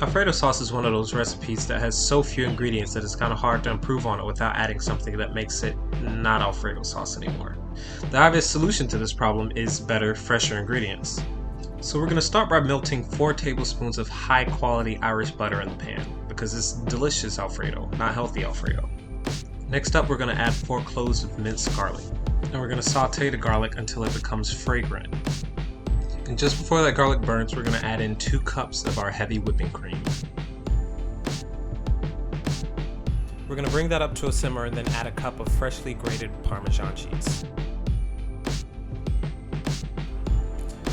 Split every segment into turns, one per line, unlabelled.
Alfredo sauce is one of those recipes that has so few ingredients that it's kind of hard to improve on it without adding something that makes it not Alfredo sauce anymore. The obvious solution to this problem is better, fresher ingredients. So we're going to start by melting 4 tablespoons of high quality Irish butter in the pan, because it's delicious Alfredo, not healthy Alfredo. Next up, we're going to add 4 cloves of minced garlic, and we're going to saute the garlic until it becomes fragrant. And just before that garlic burns, we're going to add in 2 cups of our heavy whipping cream. We're going to bring that up to a simmer and then add a cup of freshly grated Parmesan cheese.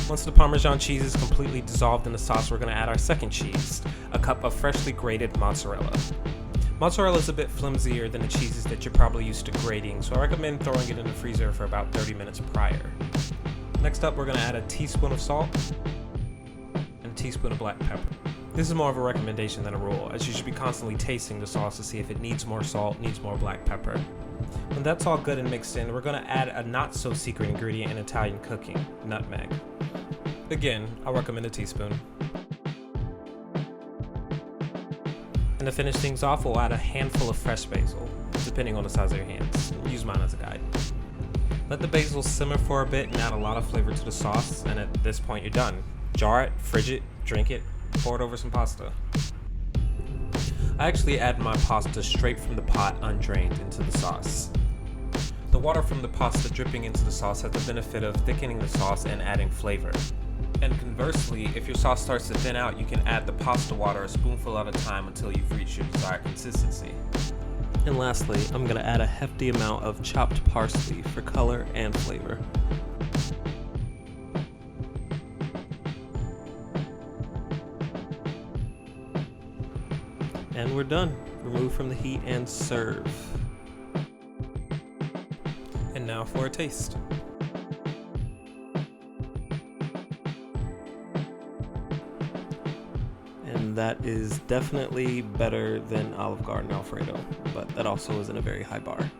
Once the Parmesan cheese is completely dissolved in the sauce, we're going to add our second cheese, a cup of freshly grated mozzarella. Mozzarella is a bit flimsier than the cheeses that you're probably used to grating, so I recommend throwing it in the freezer for about 30 minutes prior. Next up, we're going to add a teaspoon of salt and a teaspoon of black pepper. This is more of a recommendation than a rule, as you should be constantly tasting the sauce to see if it needs more salt, needs more black pepper. When that's all good and mixed in, we're going to add a not-so-secret ingredient in Italian cooking, nutmeg. Again, I'll recommend a teaspoon. And to finish things off, we'll add a handful of fresh basil, depending on the size of your hands. Use mine as a guide. Let the basil simmer for a bit and add a lot of flavor to the sauce, and at this point you're done. Jar it, fridge it, drink it, pour it over some pasta. I actually add my pasta straight from the pot undrained into the sauce. The water from the pasta dripping into the sauce has the benefit of thickening the sauce and adding flavor. And conversely, if your sauce starts to thin out, you can add the pasta water a spoonful at a time until you've reached your desired consistency. And lastly, I'm going to add a hefty amount of chopped parsley for color and flavor. And we're done. Remove from the heat and serve. And now for a taste. And that is definitely better than Olive Garden Alfredo, but that also isn't a very high bar.